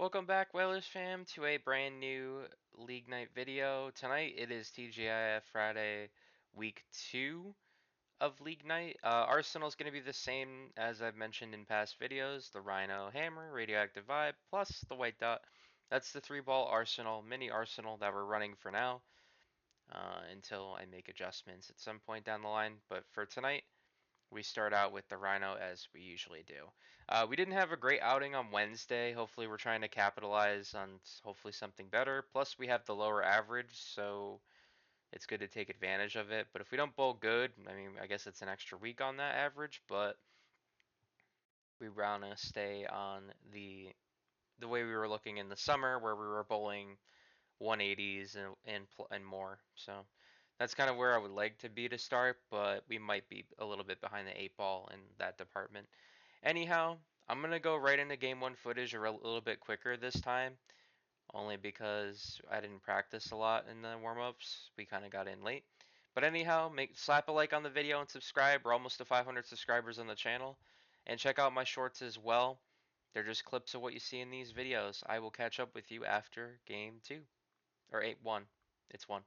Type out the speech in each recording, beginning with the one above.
Welcome back, Whalers fam, to a brand new League Night video. Tonight it is TGIF Friday, week 2 of League Night. Arsenal's going to be the same as I've mentioned in past videos. The Rhino Hammer, Radioactive Vibe, plus the White Dot. That's the 3-ball Arsenal, mini Arsenal that we're running for now until I make adjustments at some point down the line. But for tonight, we start out with the Rhino as we usually do. We didn't have a great outing on Wednesday. Hopefully, we're trying to capitalize on hopefully something better. Plus, we have the lower average, so it's good to take advantage of it. But if we don't bowl good, I mean, I guess it's an extra week on that average, but we want to stay on the way we were looking in the summer, where we were bowling 180s and more. So that's kind of where I would like to be to start, but we might be a little bit behind the 8 ball in that department. Anyhow, I'm gonna go right into game 1 footage a little bit quicker this time, only because I didn't practice a lot in the warm-ups. We kind of got in late. But anyhow, slap a like on the video and subscribe. We're almost to 500 subscribers on the channel. And check out my shorts as well. They're just clips of what you see in these videos. I will catch up with you after game 2. Or 8-1. It's 1.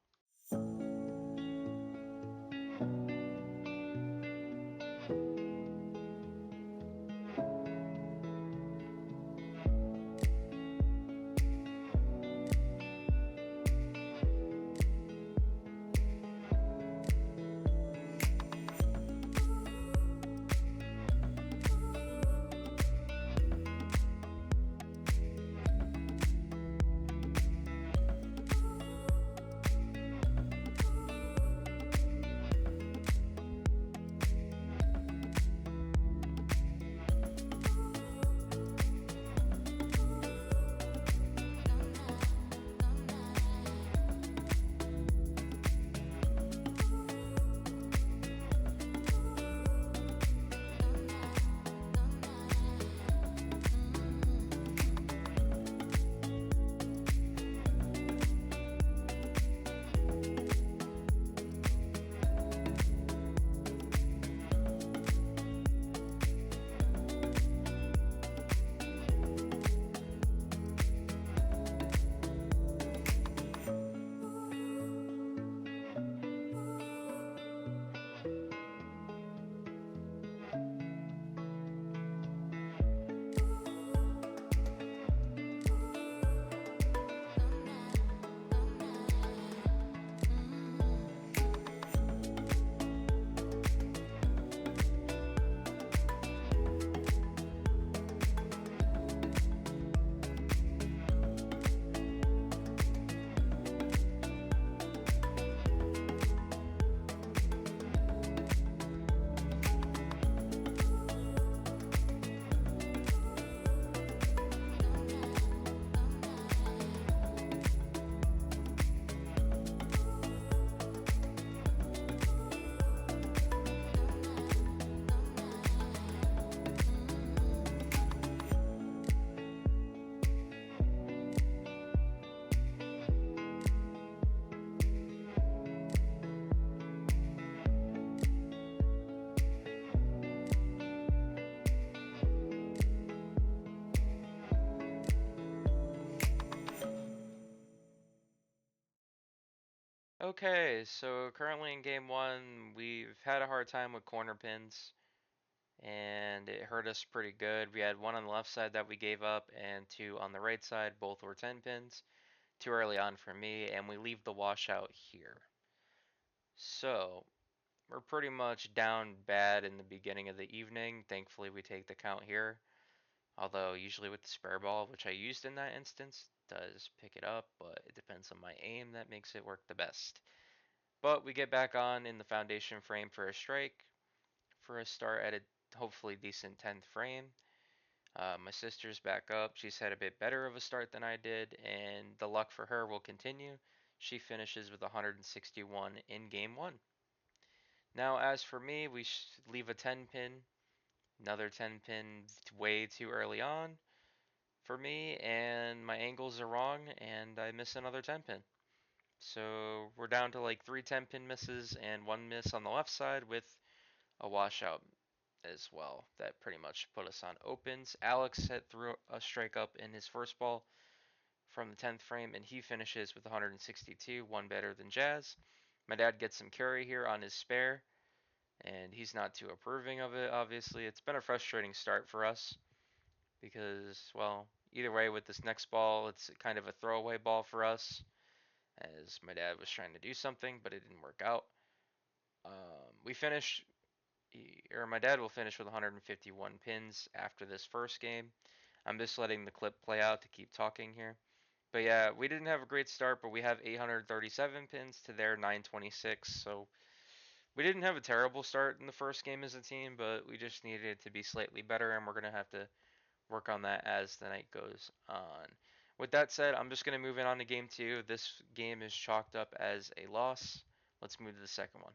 Okay, so currently in game 1, we've had a hard time with corner pins, and it hurt us pretty good. We had one on the left side that we gave up, and 2 on the right side. Both were 10 pins. Too early on for me, and we leave the washout here. So, we're pretty much down bad in the beginning of the evening. Thankfully, we take the count here. Although, usually with the spare ball, which I used in that instance, does pick it up, but it depends on my aim that makes it work the best. But we get back on in the foundation frame for a strike, for a start at a hopefully decent 10th frame. My sister's back up. She's had a bit better of a start than I did, and the luck for her will continue. She finishes with 161 in game 1. Now, as for me, we leave a 10 pin, another 10 pin way too early on for me, and my angles are wrong, and I miss another 10 pin. So we're down to like 3 10 pin misses and 1 miss on the left side with a washout. as well. That pretty much put us on opens. Alex had threw a strike up in his first ball from the 10th frame, and he finishes with 162, one better than Jazz. My dad gets some carry here on his spare, and he's not too approving of it, obviously. It's been a frustrating start for us because, well, either way, with this next ball, it's kind of a throwaway ball for us, as my dad was trying to do something, but it didn't work out. We finish, or my dad will finish with 151 pins after this first game. I'm just letting the clip play out to keep talking here. But yeah, we didn't have a great start, but we have 837 pins to their 926. So we didn't have a terrible start in the first game as a team, but we just needed it to be slightly better, and we're going to have to work on that as the night goes on. With that said, I'm just going to move in on to game two. This game is chalked up as a loss. Let's move to the second one.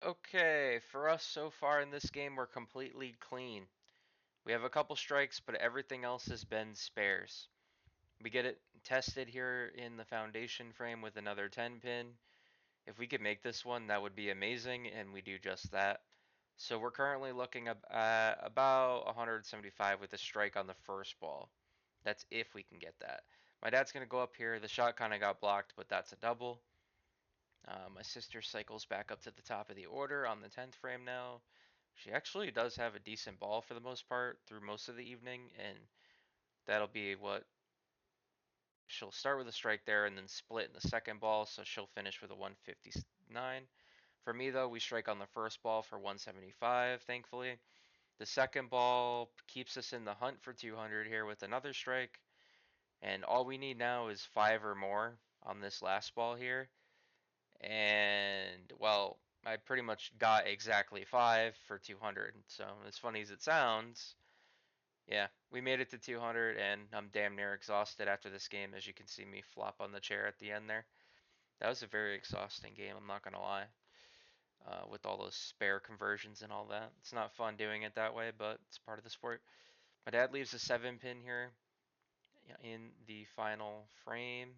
Okay, for us so far in this game, we're completely clean. We have a couple strikes, but everything else has been spares. We get it tested here in the foundation frame with another 10 pin. If we could make this one, that would be amazing, and we do just that. So we're currently looking at about 175 with a strike on the first ball. That's if we can get that. My dad's going to go up here. The shot kind of got blocked, but that's a double. My sister cycles back up to the top of the order on the 10th frame now. She actually does have a decent ball for the most part through most of the evening, and that'll be what she'll start with a strike there and then split in the second ball, so she'll finish with a 159. For me, though, we strike on the first ball for 175, thankfully. The second ball keeps us in the hunt for 200 here with another strike, and all we need now is 5 or more on this last ball here. And, well, I pretty much got exactly 5 for 200, so as funny as it sounds, Yeah, we made it to 200, and I'm damn near exhausted after this game, as you can see me flop on the chair at the end there. That was a very exhausting game, I'm not gonna lie. With all those spare conversions and all that. It's not fun doing it that way, but it's part of the sport. My dad leaves a 7 pin here in the final frame.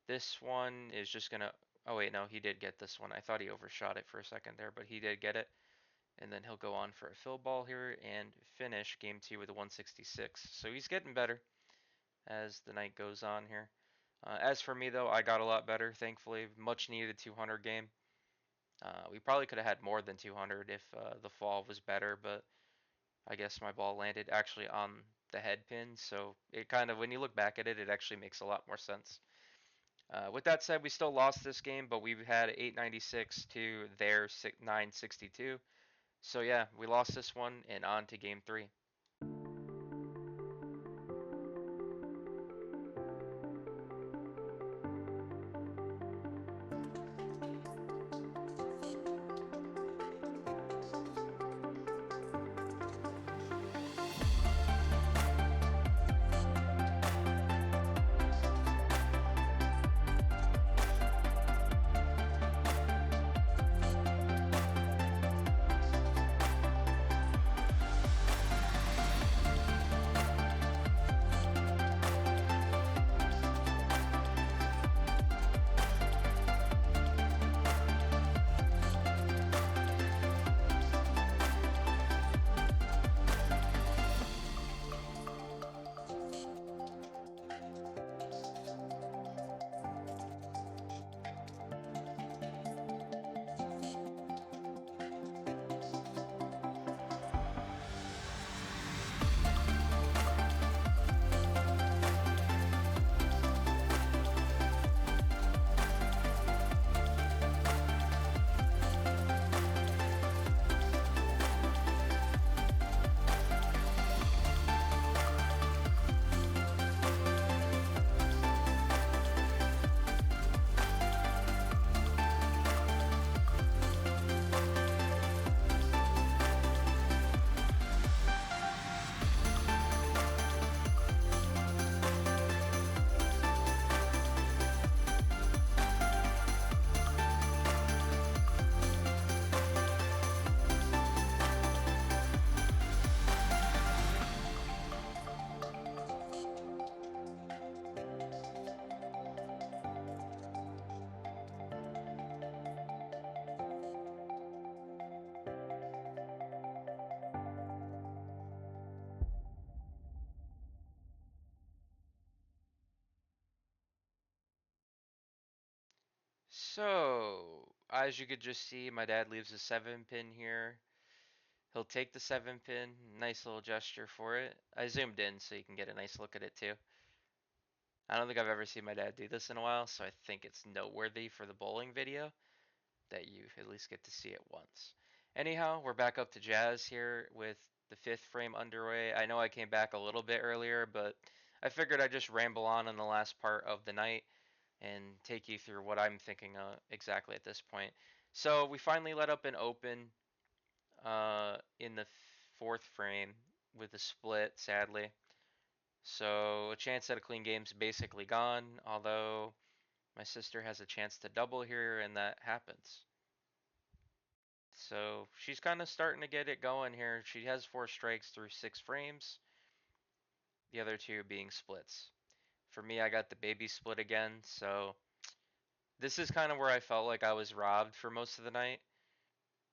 This one is just gonna. Oh wait, no, he did get this one. I thought he overshot it for a second there, but he did get it. And then he'll go on for a fill ball here and finish game two with a 166. So he's getting better as the night goes on here. As for me though, I got a lot better, thankfully. Much needed 200 game. We probably could have had more than 200 if the fall was better, but I guess my ball landed actually on the head pin, so it kind of, when you look back at it, it actually makes a lot more sense. With that said, we still lost this game, but we've had 896 to their 962. So yeah, we lost this one and on to game three. So, as you could just see, my dad leaves a 7 pin here. He'll take the 7 pin, nice little gesture for it. I zoomed in so you can get a nice look at it too. I don't think I've ever seen my dad do this in a while, so I think it's noteworthy for the bowling video that you at least get to see it once. Anyhow, we're back up to Jazz here with the fifth frame underway. I know I came back a little bit earlier, but I figured I'd just ramble on in the last part of the night and take you through what I'm thinking exactly at this point. So we finally let up an open in the fourth frame with a split, sadly. So a chance at a clean game's basically gone, although my sister has a chance to double here, and that happens. So she's kind of starting to get it going here. She has 4 strikes through 6 frames, the other two being splits. For me, I got the baby split again, so this is kind of where I felt like I was robbed for most of the night,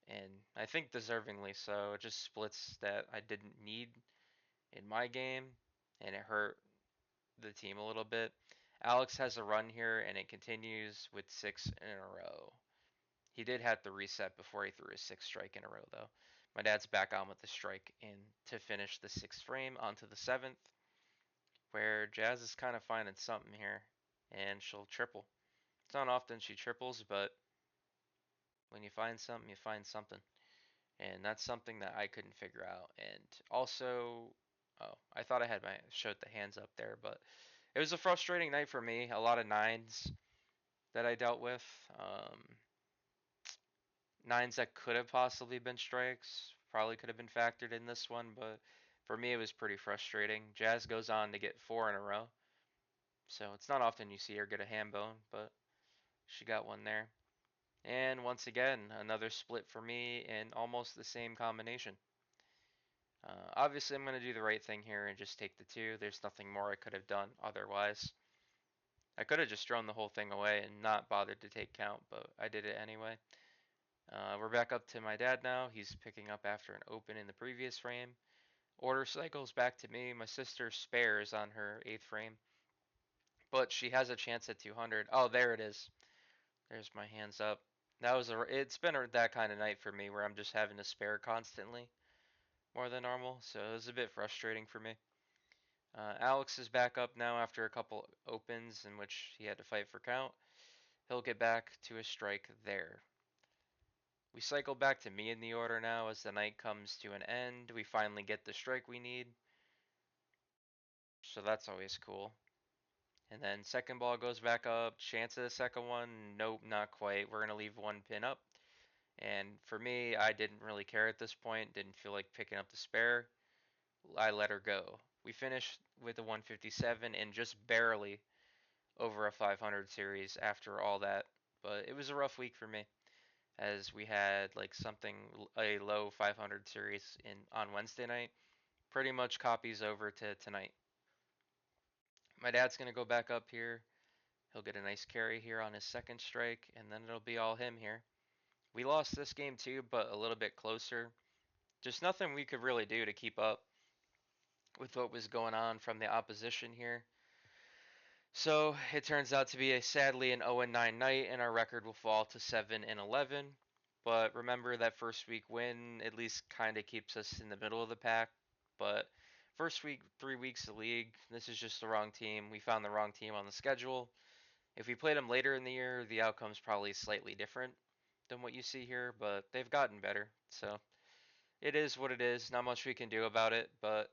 and I think deservingly so. Just splits that I didn't need in my game, and it hurt the team a little bit. Alex has a run here, and it continues with 6 in a row. He did have to reset before he threw his 6th strike in a row, though. My dad's back on with the strike in to finish the 6th frame onto the 7th, where Jazz is kind of finding something here, and she'll triple. It's not often she triples, but when you find something, you find something. And that's something that I couldn't figure out. And also, oh, I thought I had my showed the hands up there, but it was a frustrating night for me. A lot of nines that I dealt with. Nines that could have possibly been strikes, probably could have been factored in this one, but For me, it was pretty frustrating. Jazz goes on to get 4 in a row, so it's not often you see her get a ham bone, but she got one there. And once again, another split for me in almost the same combination. Obviously, I'm going to do the right thing here and just take the 2. There's nothing more I could have done otherwise. I could have just thrown the whole thing away and not bothered to take count, but I did it anyway. We're back up to my dad now. He's picking up after an open in the previous frame. Order cycles back to me. My sister spares on her 8th frame, but she has a chance at 200. Oh, there it is. There's my hands up. It's been that kind of night for me where I'm just having to spare constantly more than normal, so it was a bit frustrating for me. Alex is back up now after a couple opens in which he had to fight for count. He'll get back to a strike there. We cycle back to me in the order now as the night comes to an end. We finally get the strike we need, so that's always cool. And then second ball goes back up. Chance of the second one. Nope, not quite. We're going to leave one pin up. And for me, I didn't really care at this point. Didn't feel like picking up the spare. I let her go. We finished with a 157 and just barely over a 500 series after all that. But it was a rough week for me as we had like a low 500 series on Wednesday night. Pretty much copies over to tonight. My dad's going to go back up here. He'll get a nice carry here on his second strike, and then it'll be all him here. We lost this game too, but a little bit closer. Just nothing we could really do to keep up with what was going on from the opposition here. So it turns out to be sadly an 0-9 night, and our record will fall to 7-11. But remember that first week win at least kind of keeps us in the middle of the pack. But first week, 3 weeks of league, this is just the wrong team. We found the wrong team on the schedule. If we played them later in the year, the outcome's probably slightly different than what you see here, but they've gotten better. So it is what it is. Not much we can do about it, but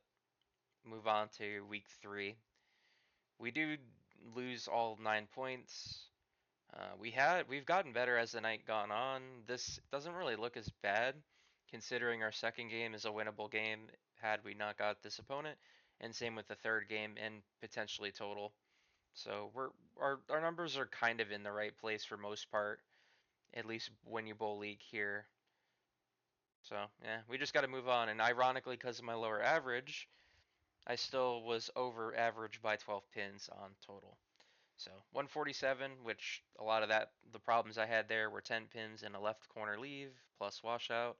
move on to week 3. We do lose all 9 points. We've gotten better as the night gone on. This doesn't really look as bad, considering our second game is a winnable game had we not got this opponent, and same with the third game and potentially total. So our numbers are kind of in the right place for most part, at least when you bowl league here. So yeah, we just got to move on. And ironically, because of my lower average, I still was over average by 12 pins on total. So 147, which a lot of the problems I had there were 10 pins and a left corner leave plus washout.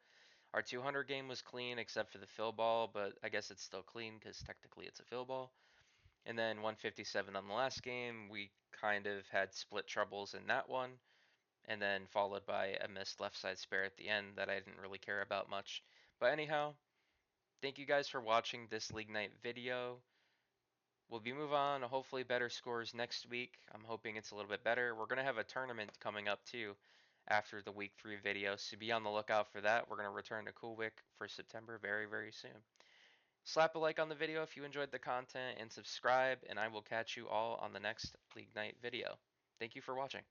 Our 200 game was clean except for the fill ball, but I guess it's still clean because technically it's a fill ball. And then 157 on the last game, we kind of had split troubles in that one, and then followed by a missed left side spare at the end that I didn't really care about much. But anyhow, thank you guys for watching this League Night video. We'll be move on to hopefully better scores next week. I'm hoping it's a little bit better. We're gonna have a tournament coming up too after the week 3 video, so be on the lookout for that. We're gonna return to Coolwick for September very, very soon. Slap a like on the video if you enjoyed the content and subscribe, and I will catch you all on the next League Night video. Thank you for watching.